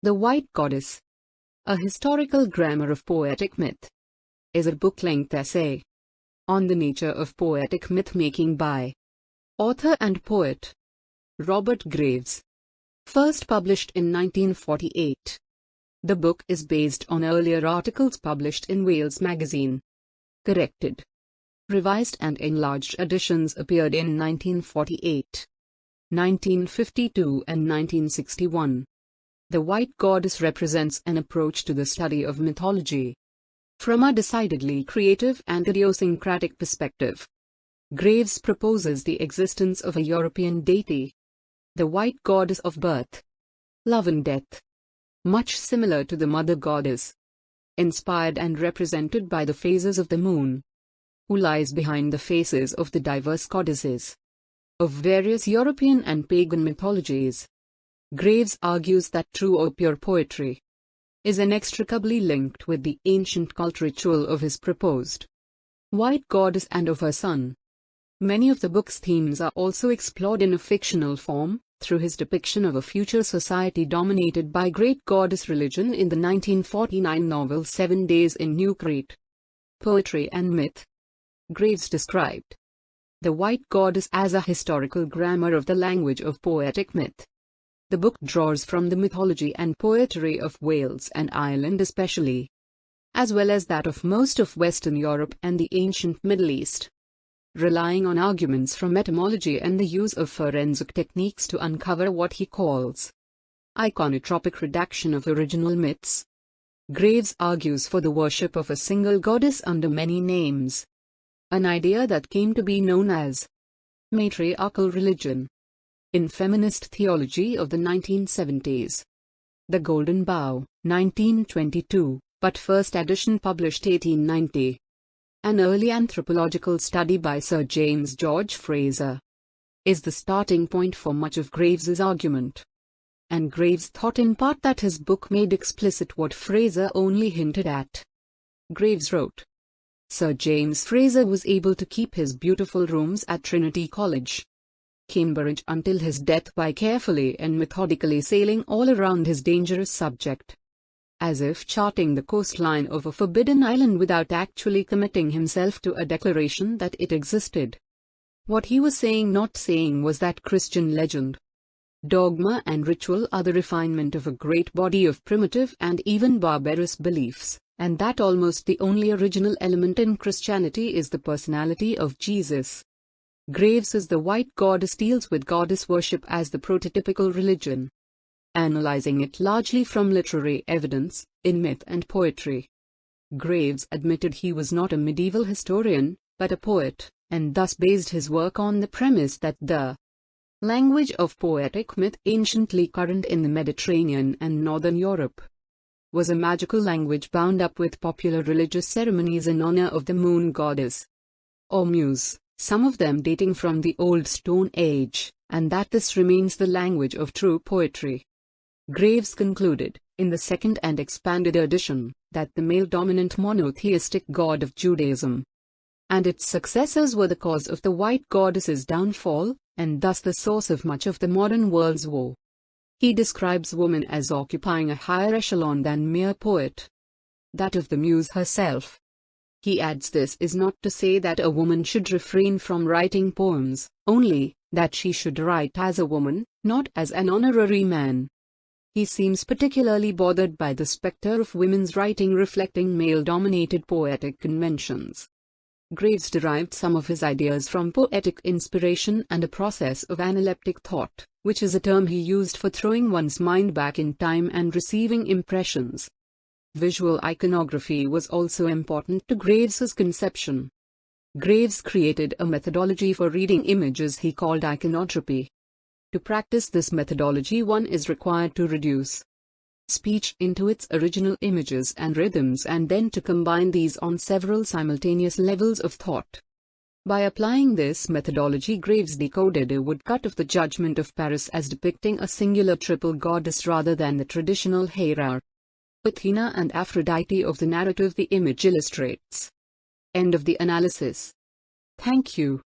The White Goddess, A Historical Grammar of Poetic Myth, is a book-length essay on the nature of poetic myth-making by author and poet Robert Graves, first published in 1948. The book is based on earlier articles published in Wales magazine. Corrected, revised and enlarged editions appeared in 1948, 1952 and 1961. The White Goddess represents an approach to the study of mythology from a decidedly creative and idiosyncratic perspective. Graves proposes the existence of a European deity, the White Goddess of birth, love and death, much similar to the Mother Goddess, inspired and represented by the phases of the moon, who lies behind the faces of the diverse goddesses of various European and pagan mythologies. Graves argues that true or pure poetry is inextricably linked with the ancient cult ritual of his proposed White Goddess and of her son. Many of the book's themes are also explored in a fictional form, through his depiction of a future society dominated by great goddess religion in the 1949 novel 7 Days in New Crete. Poetry and Myth. Graves described The White Goddess as a historical grammar of the language of poetic myth. The book draws from the mythology and poetry of Wales and Ireland especially, as well as that of most of Western Europe and the ancient Middle East, relying on arguments from etymology and the use of forensic techniques to uncover what he calls iconotropic redaction of original myths. Graves argues for the worship of a single goddess under many names, an idea that came to be known as matriarchal religion in feminist theology of the 1970s. The Golden Bough, 1922, but first edition published 1890. An early anthropological study by Sir James George Fraser is the starting point for much of Graves's argument. And Graves thought in part that his book made explicit what Fraser only hinted at. Graves wrote, Sir James Fraser was able to keep his beautiful rooms at Trinity College, Cambridge until his death by carefully and methodically sailing all around his dangerous subject, as if charting the coastline of a forbidden island without actually committing himself to a declaration that it existed. What he was saying not saying was that Christian legend, dogma and ritual are the refinement of a great body of primitive and even barbarous beliefs, and that almost the only original element in Christianity is the personality of Jesus. Graves says the White Goddess deals with goddess worship as the prototypical religion, analyzing it largely from literary evidence, in myth and poetry. Graves admitted he was not a medieval historian, but a poet, and thus based his work on the premise that the language of poetic myth anciently current in the Mediterranean and Northern Europe was a magical language bound up with popular religious ceremonies in honor of the moon goddess, or muse, some of them dating from the Old Stone Age, and that this remains the language of true poetry. Graves concluded, in the second and expanded edition, that the male-dominant monotheistic god of Judaism and its successors were the cause of the White Goddess's downfall, and thus the source of much of the modern world's woe. He describes woman as occupying a higher echelon than mere poet, that of the muse herself. He adds this is not to say that a woman should refrain from writing poems, only that she should write as a woman, not as an honorary man. He seems particularly bothered by the specter of women's writing reflecting male-dominated poetic conventions. Graves derived some of his ideas from poetic inspiration and a process of analeptic thought, which is a term he used for throwing one's mind back in time and receiving impressions. Visual iconography was also important to Graves's conception. Graves created a methodology for reading images he called iconotropy. To practice this methodology, one is required to reduce speech into its original images and rhythms and then to combine these on several simultaneous levels of thought. By applying this methodology, Graves decoded a woodcut of the Judgment of Paris as depicting a singular triple goddess rather than the traditional hierarchy. Athena and Aphrodite of the narrative the image illustrates. End of the analysis. Thank you.